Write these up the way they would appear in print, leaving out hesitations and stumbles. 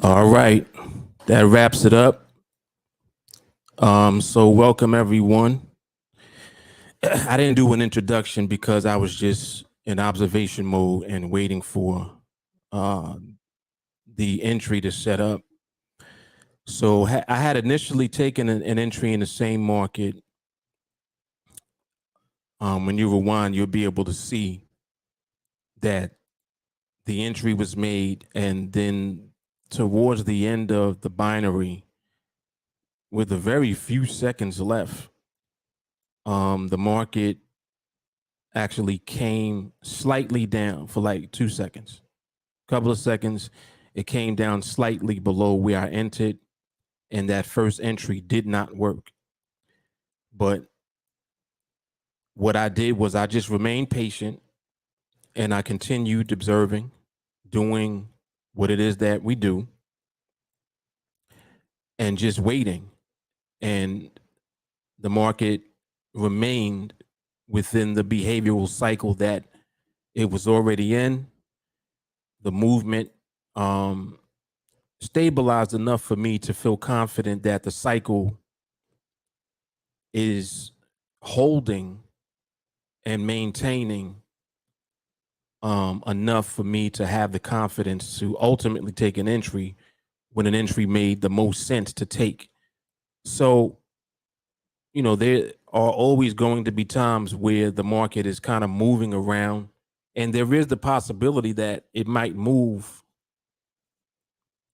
All right, that wraps it up. So welcome everyone. I didn't do an introduction because I was just in observation mode and waiting for uh, the entry to set up. So I had initially taken an entry in the same market. When you rewind, you'll be able to see that the entry was made, and then towards the end of the binary, with a very few seconds left, the market actually came slightly down for like 2 seconds. A couple of seconds, it came down slightly below where I entered, and that first entry did not work. But what I did was I just remained patient and I continued observing, doing what it is that we do, and just waiting. And the market remained within the behavioral cycle that it was already in. The movement um, stabilized enough for me to feel confident that the cycle is holding and maintaining enough for me to have the confidence to ultimately take an entry when an entry made the most sense to take. So, there are always going to be times where the market is kind of moving around, and there is the possibility that it might move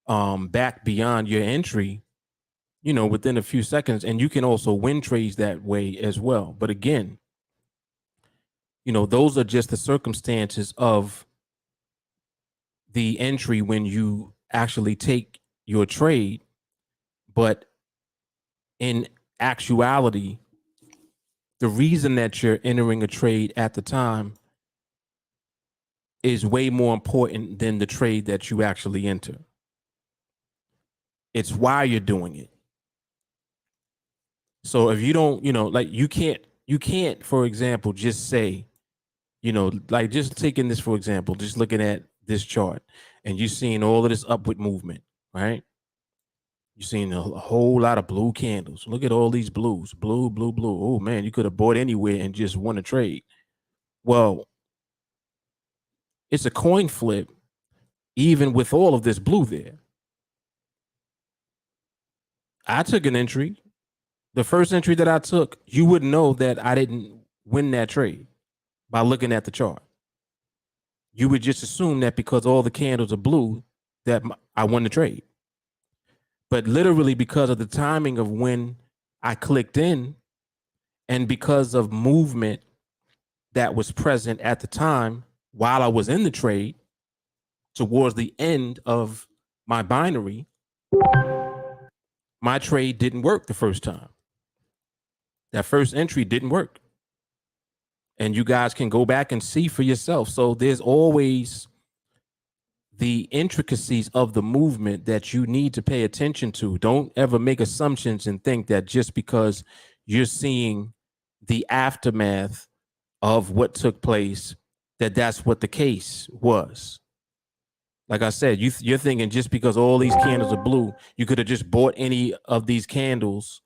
back beyond your entry, within a few seconds. And you can also win trades that way as well. But again, those are just the circumstances of the entry when you actually take your trade. But in actuality, the reason that you're entering a trade at the time is way more important than the trade that you actually enter. It's why you're doing it. So if you don't, like you can't, for example, just say, like just taking this, for example, just looking at this chart and you're seeing all of this upward movement, right? You're seeing a whole lot of blue candles. Look at all these blues, blue, blue, blue. Oh man, you could have bought anywhere and just won a trade. Well, it's a coin flip, even with all of this blue there. I took an entry. The first entry that I took, you wouldn't know that I didn't win that trade by looking at the chart. You would just assume that because all the candles are blue, that I won the trade. But literally, because of the timing of when I clicked in and because of movement that was present at the time while I was in the trade towards the end of my binary, my trade didn't work the first time. That first entry didn't work. And you guys can go back and see for yourself. So there's always the intricacies of the movement that you need to pay attention to. Don't ever make assumptions and think that just because you're seeing the aftermath of what took place, that that's what the case was. Like I said, you're thinking just because all these candles are blue, you could have just bought any of these candles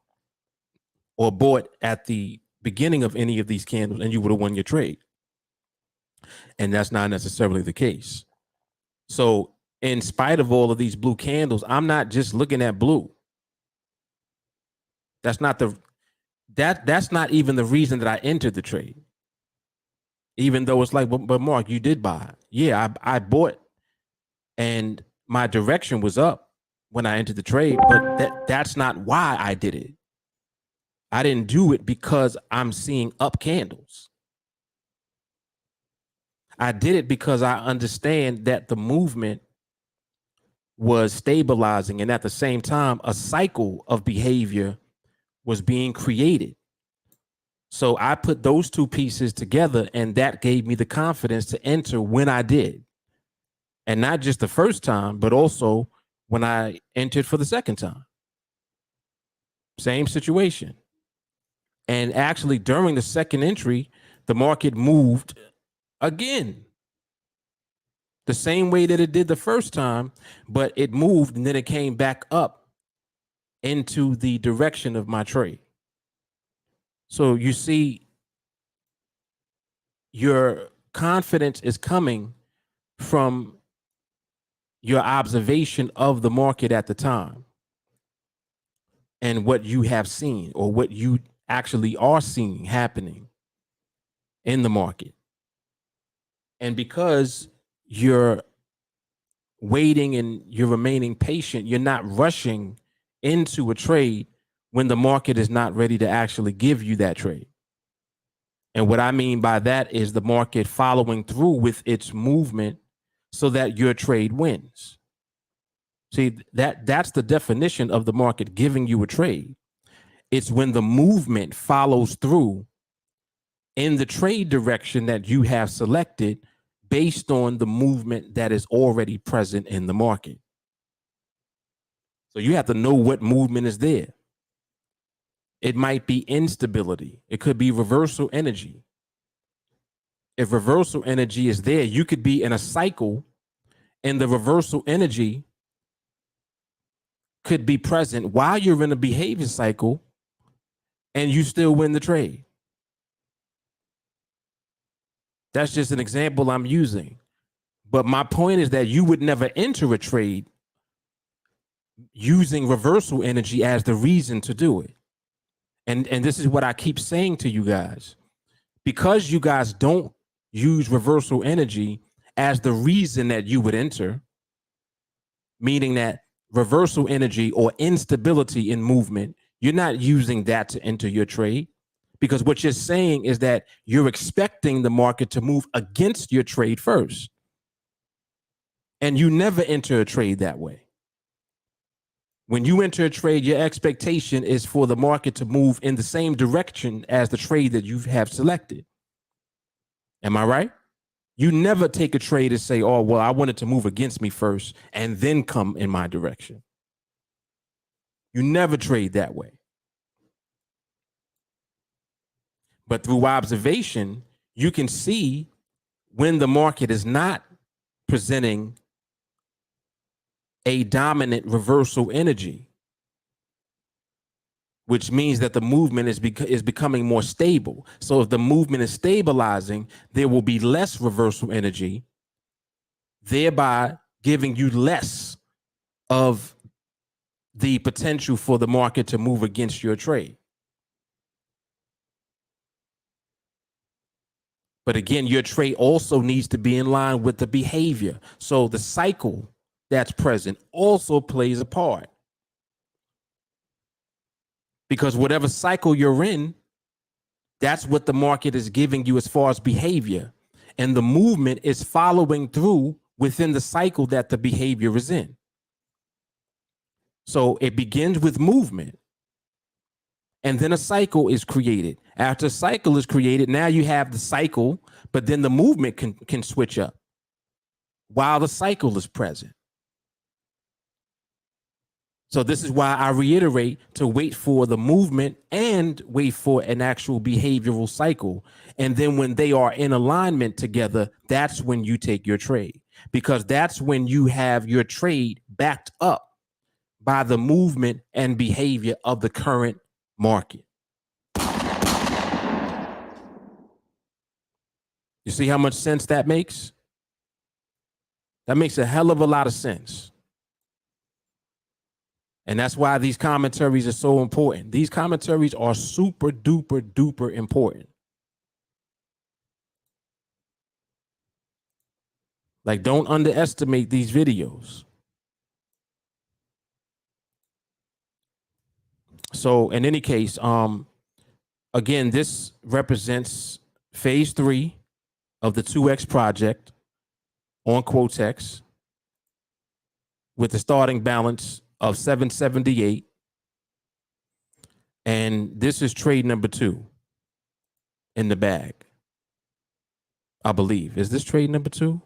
or bought at the beginning of any of these candles and you would have won your trade. And that's not necessarily the case. So, in spite of all of these blue candles, I'm not just looking at blue. That's not the that's not even the reason that I entered the trade. Even though it's like, but Mark, you did buy. Yeah, I bought, and my direction was up when I entered the trade, but that's not why I did it. I didn't do it because I'm seeing up candles. I did it because I understand that the movement was stabilizing, and at the same time, a cycle of behavior was being created. So I put those two pieces together, and that gave me the confidence to enter when I did. And not just the first time, but also when I entered for the second time. Same situation. And actually, during the second entry, the market moved again. the same way that it did the first time, but it moved and then it came back up into the direction of my trade. So you see, your confidence is coming from your observation of the market at the time and what you have seen or what you actually are seeing happening in the market. And because you're waiting and you're remaining patient, you're not rushing into a trade when the market is not ready to actually give you that trade. And what I mean by that is the market following through with its movement so that your trade wins. See, that's the definition of the market giving you a trade. It's when the movement follows through in the trade direction that you have selected based on the movement that is already present in the market. So you have to know what movement is there. It might be instability. It could be reversal energy. If reversal energy is there, you could be in a cycle and the reversal energy could be present while you're in a behavior cycle and you still win the trade. That's just an example I'm using. But my point is that you would never enter a trade using reversal energy as the reason to do it. And this is what I keep saying to you guys. Because you guys don't use reversal energy as the reason that you would enter, meaning that reversal energy or instability in movement, you're not using that to enter your trade, because what you're saying is that you're expecting the market to move against your trade first. And you never enter a trade that way. When you enter a trade, your expectation is for the market to move in the same direction as the trade that you have selected. Am I right? You never take a trade and say, oh, well, I want it to move against me first and then come in my direction. You never trade that way. But through observation, you can see when the market is not presenting a dominant reversal energy, which means that the movement is becoming more stable. So if the movement is stabilizing, there will be less reversal energy, thereby giving you less of the potential for the market to move against your trade. But again, your trade also needs to be in line with the behavior. So the cycle that's present also plays a part. Because whatever cycle you're in, that's what the market is giving you as far as behavior. And the movement is following through within the cycle that the behavior is in. So it begins with movement. And then a cycle is created. After a cycle is created, now you have the cycle, but then the movement can switch up while the cycle is present. So this is why I reiterate to wait for the movement and wait for an actual behavioral cycle. And then when they are in alignment together, that's when you take your trade, because that's when you have your trade backed up by the movement and behavior of the current market. You see how much sense that makes? That makes a hell of a lot of sense. And that's why these commentaries are so important. These commentaries are super duper duper important. Like, don't underestimate these videos. So in any case, again, this represents phase 3 of the 2X project on QUOTEX with the starting balance of 778. And this is trade number 2 in the bag, I believe. Is this trade number 2?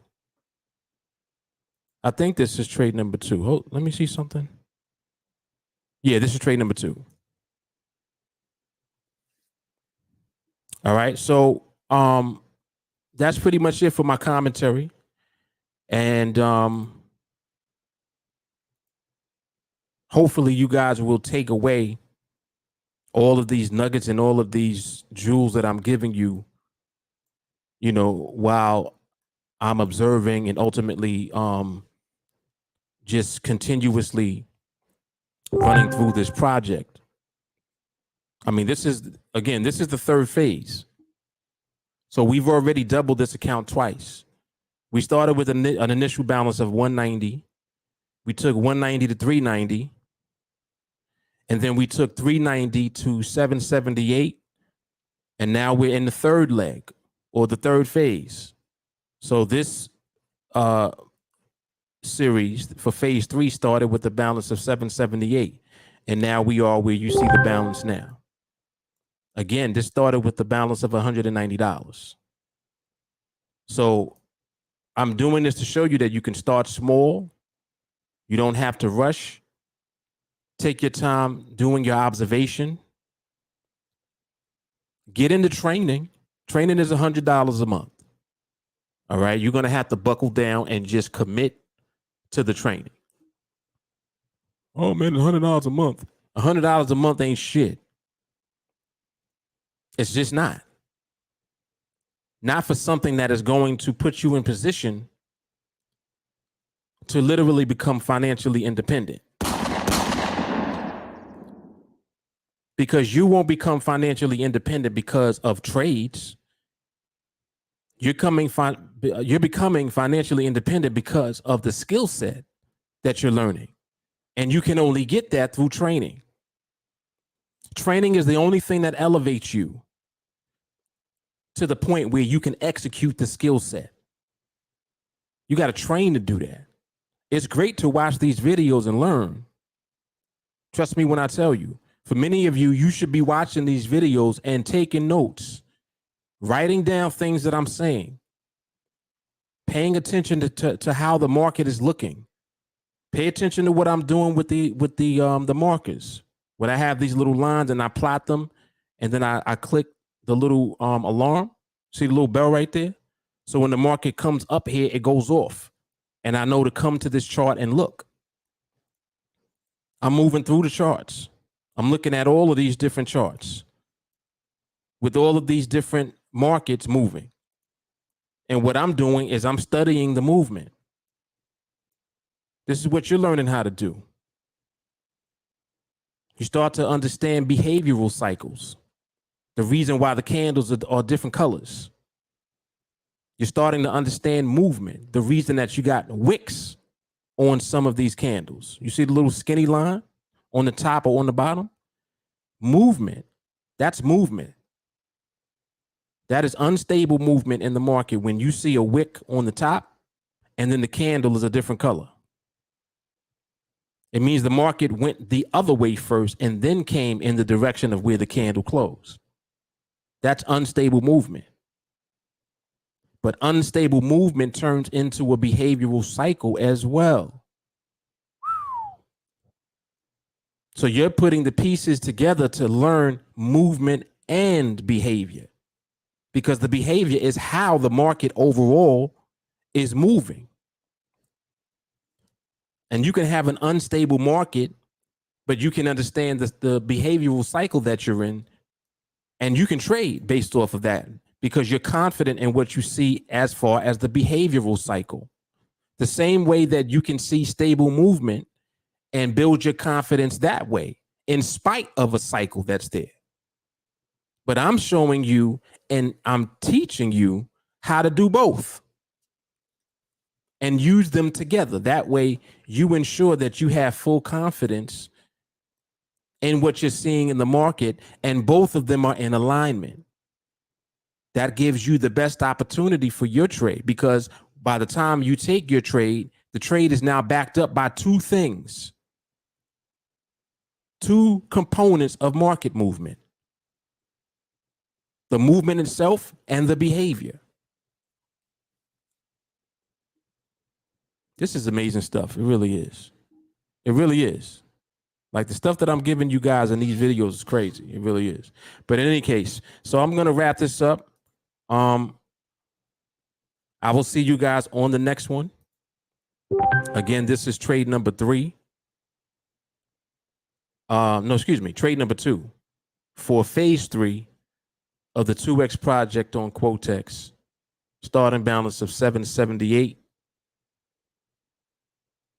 I think this is trade number 2. Hold, let me see something. Yeah, this is trade number 2. All right. So that's pretty much it for my commentary. And hopefully you guys will take away all of these nuggets and all of these jewels that I'm giving you, while I'm observing and ultimately just continuously running through this project. I mean, this is the third phase. So we've already doubled this account twice. We started with an initial balance of 190. We took 190 to 390. And then we took 390 to 778. And now we're in the third leg, or the third phase. So this series for phase 3 started with a balance of 778. And now we are where you see the balance now. Again, this started with the balance of $190. So I'm doing this to show you that you can start small. You don't have to rush. Take your time doing your observation. Get into training. Training is $100 a month. All right. You're going to have to buckle down and just commit to the training. Oh, man, $100 a month. $100 a month ain't shit. It's just not. Not for something that is going to put you in position to literally become financially independent. Because you won't become financially independent because of trades. You're becoming financially independent because of the skill set that you're learning. And you can only get that through training. Training is the only thing that elevates you to the point where you can execute the skill set. You got to train to do that. It's great to watch these videos and learn. Trust me when I tell you, for many of you, you should be watching these videos and taking notes, writing down things that I'm saying, paying attention to how the market is looking. Pay attention to what I'm doing with the markers. When I have these little lines and I plot them, and then I click the little alarm. See the little bell right there? So when the market comes up here, it goes off. And I know to come to this chart and look. I'm moving through the charts. I'm looking at all of these different charts with all of these different markets moving. And what I'm doing is I'm studying the movement. This is what you're learning how to do. You start to understand behavioral cycles, the reason why the candles are different colors. You're starting to understand movement, the reason that you got wicks on some of these candles. You see the little skinny line on the top or on the bottom? Movement. That's movement. That is unstable movement in the market when you see a wick on the top and then the candle is a different color. It means the market went the other way first and then came in the direction of where the candle closed. That's unstable movement. But unstable movement turns into a behavioral cycle as well. So you're putting the pieces together to learn movement and behavior, because the behavior is how the market overall is moving. And you can have an unstable market, but you can understand the behavioral cycle that you're in, and you can trade based off of that because you're confident in what you see as far as the behavioral cycle. The same way that you can see stable movement and build your confidence that way, in spite of a cycle that's there. But I'm showing you and I'm teaching you how to do both and use them together. That way you ensure that you have full confidence in what you're seeing in the market, and both of them are in alignment. That gives you the best opportunity for your trade, because by the time you take your trade, the trade is now backed up by two things. Two components of market movement: the movement itself and the behavior. This is amazing stuff. It really is. It really is. Like, the stuff that I'm giving you guys in these videos is crazy. It really is. But in any case, so I'm going to wrap this up. I will see you guys on the next one. Again, this is trade number 3. Trade number 2 for phase 3 of the 2X project on QUOTEX. Starting balance of 778.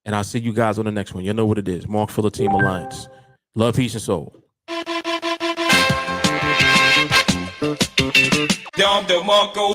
And I'll see you guys on the next one. You know what it is. Mark Fuller, Team Alliance. Love, peace, and soul. Dom de Marco.